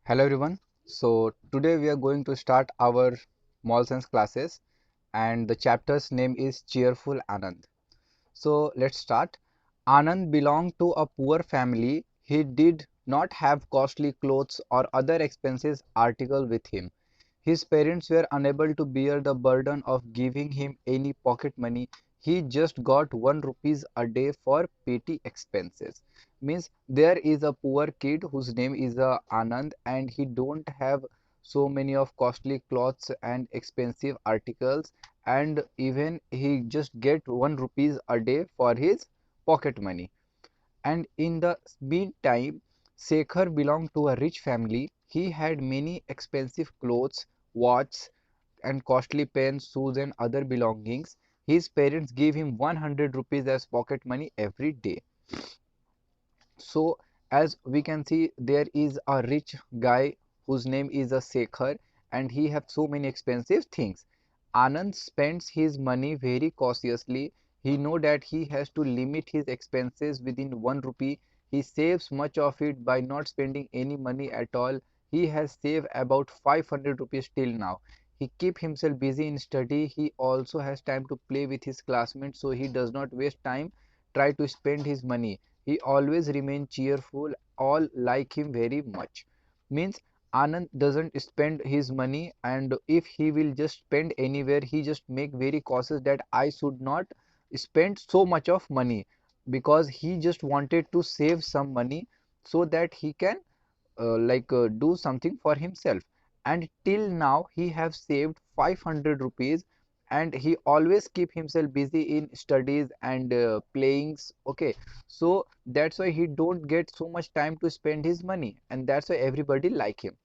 Hello everyone. So today we are going to start our moral science classes and the chapter's name is Cheerful Anand. So let's start. Anand belonged to a poor family. He did not have costly clothes or other expensive article with him. His parents were unable to bear the burden of giving him any pocket money. He just got 1 rupees a day for petty expenses. Means there is a poor kid whose name is Anand and he don't have so many of costly clothes and expensive articles, and even he just get 1 rupees a day for his pocket money. And in the meantime, Sekhar belonged to a rich family. He had many expensive clothes, watches, and costly pens, shoes, and other belongings. His parents gave him 100 rupees as pocket money every day. So, as we can see, there is a rich guy whose name is a Sekhar, and he have so many expensive things. Anand spends his money very cautiously. He know that he has to limit his expenses within 1 rupee. He saves much of it by not spending any money at all. He has saved about 500 rupees till now. He keep himself busy in study. He also has time to play with his classmates, so he does not waste time try to spend his money. He always remain cheerful. All like him very much. Means Anand doesn't spend his money, and if he will just spend anywhere, he just make very cautious that I should not spend so much of money, because he just wanted to save some money so that he can do something for himself. And till now he have saved 500 rupees, and he always keep himself busy in studies and playings. Okay, so that's why he don't get so much time to spend his money, and that's why everybody like him.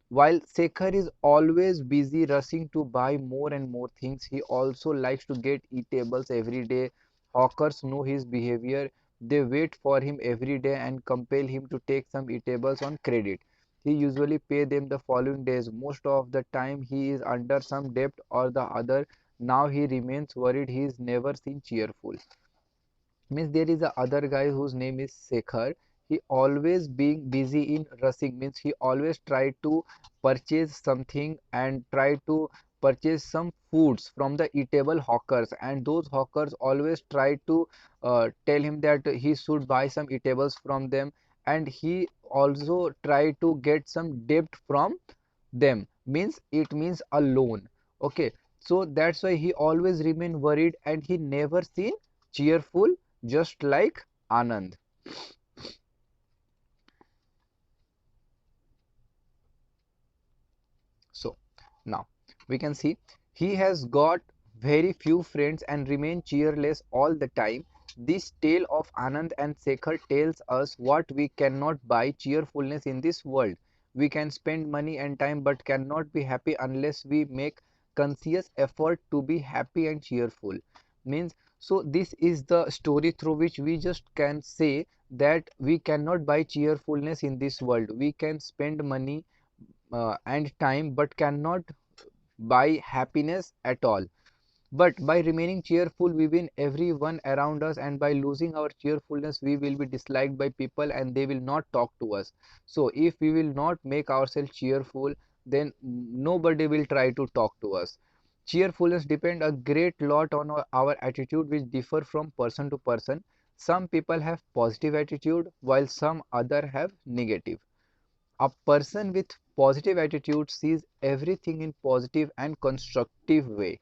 While Sekhar is always busy rushing to buy more and more things, he also likes to get eatables every day. Hawkers know his behavior. They wait for him every day and compel him to take some eatables on credit. He usually pay them the following days. Most of the time he is under some debt or the other. Now he remains worried. He is never seen cheerful. Means there is a other guy whose name is Sekhar. He always being busy in rushing, means he always try to purchase something and try to purchase some foods from the eatable hawkers, and those hawkers always try to tell him that he should buy some eatables from them, and he also try to get some debt from them, means it means a loan. Okay, so that's why he always remain worried and he never seen cheerful, just like Anand. So now we can see he has got very few friends and remain cheerless all the time. This tale of Anand and Sekhar tells us what we cannot buy: cheerfulness in this world. We can spend money and time but cannot be happy unless we make conscious effort to be happy and cheerful. Means, so this is the story through which we just can say that we cannot buy cheerfulness in this world. We can spend money and time but cannot buy happiness at all. But by remaining cheerful we win everyone around us, and by losing our cheerfulness we will be disliked by people and they will not talk to us. So if we will not make ourselves cheerful, then nobody will try to talk to us. Cheerfulness depend a great lot on our attitude, which differ from person to person. Some people have positive attitude while some other have negative. A person with positive attitude sees everything in positive and constructive way.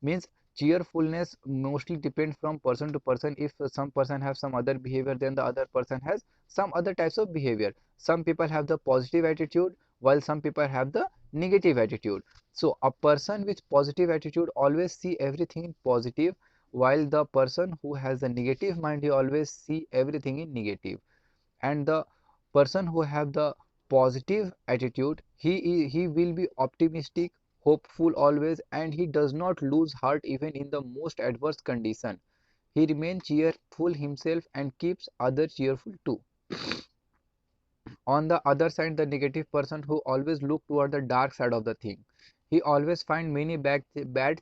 Means cheerfulness mostly depends from person to person. If some person have some other behavior, then the other person has some other types of behavior. Some people have the positive attitude while some people have the negative attitude. So a person with positive attitude always see everything in positive, while the person who has a negative mind, he always see everything in negative. And the person who have the positive attitude, he will be optimistic, hopeful always, and he does not lose heart even in the most adverse condition. He remains cheerful himself and keeps others cheerful too. On the other side, the negative person who always look toward the dark side of the thing, he always find many bad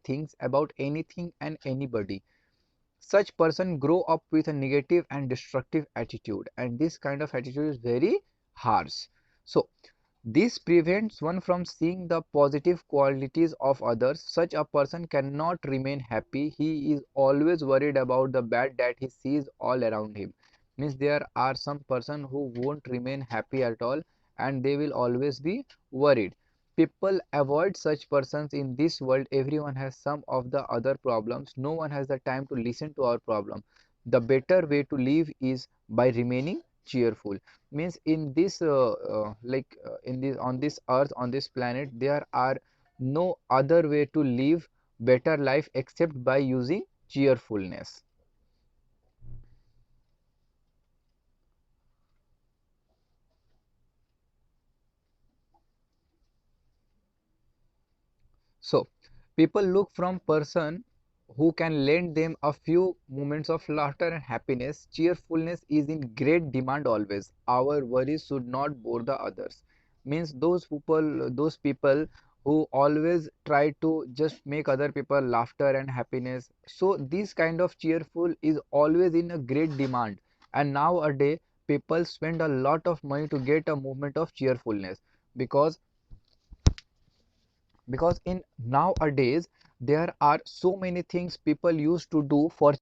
things about anything and anybody. Such person grow up with a negative and destructive attitude, and this kind of attitude is very harsh. So This prevents one from seeing the positive qualities of others. Such a person cannot remain happy. He is always worried about the bad that he sees all around him. Means there are some person who won't remain happy at all, and they will always be worried. People avoid such persons in this world. Everyone has some of the other problems. No one has the time to listen to our problem. The better way to live is by remaining cheerful. Means in this in this on this earth, on this planet, there are no other way to live better life except by using cheerfulness. So people look from person who can lend them a few moments of laughter and happiness. Cheerfulness is in great demand always. Our worries should not bore the others. Means those people who always try to just make other people laughter and happiness. So this kind of cheerful is always in a great demand. And nowadays people spend a lot of money to get a movement of cheerfulness, because in nowadays there are so many things people used to do for.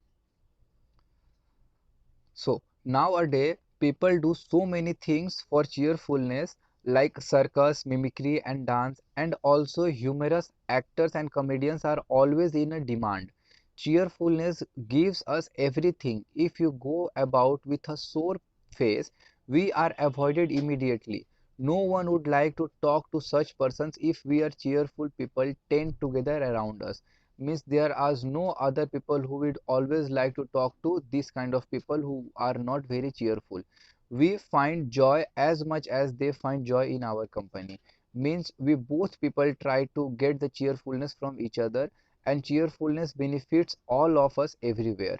So nowadays people do so many things for cheerfulness, like circus, mimicry and dance, and also humorous actors and comedians are always in a demand. Cheerfulness gives us everything. If you go about with a sore face, we are avoided immediately. No one would like to talk to such persons. If we are cheerful, people tend together around us. Means there are no other people who would always like to talk to this kind of people who are not very cheerful. We find joy as much as they find joy in our company. Means we both people try to get the cheerfulness from each other, and cheerfulness benefits all of us everywhere.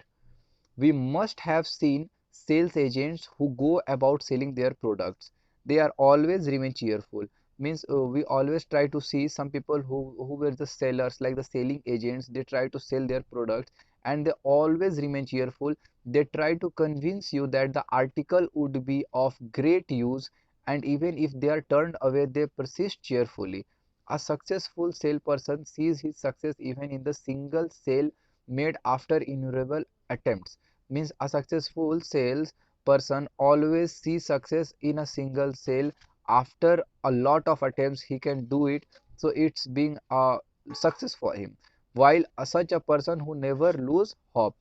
We must have seen sales agents who go about selling their products. They are always remain cheerful. Means we always try to see some people who were the sellers, like the selling agents. They try to sell their products and they always remain cheerful. They try to convince you that the article would be of great use, and even if they are turned away, they persist cheerfully. A successful salesperson sees his success even in the single sale made after innumerable attempts. Means a successful sales person always sees success in a single sale. After a lot of attempts he can do it, so it's being a success for him. While such a person who never lose hope.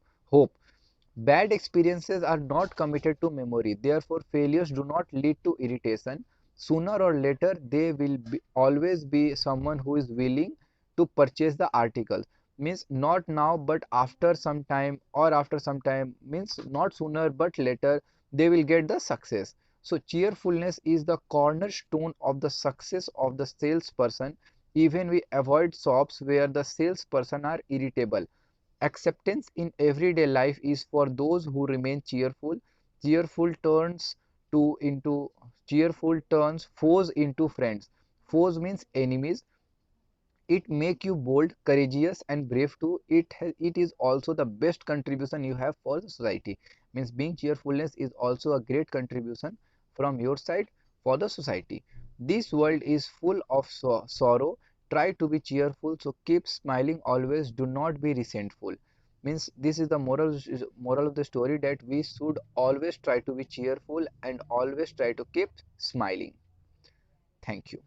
Bad experiences are not committed to memory, therefore failures do not lead to irritation. Sooner or later they will always be someone who is willing to purchase the article. Means not now but after some time, or after some time means not sooner but later, they will get the success. So cheerfulness is the cornerstone of the success of the salesperson. Even we avoid shops where the salesperson are irritable. Acceptance in everyday life is for those who remain cheerful. Cheerful turns to into cheerful turns foes into friends. Foes means enemies. It make you bold, courageous and brave too. It is also the best contribution you have for the society. Means being cheerfulness is also a great contribution from your side for the society. This world is full of sorrow. Try to be cheerful, so keep smiling always. Do not be resentful. Means this is the moral of the story, that we should always try to be cheerful and always try to keep smiling. Thank you.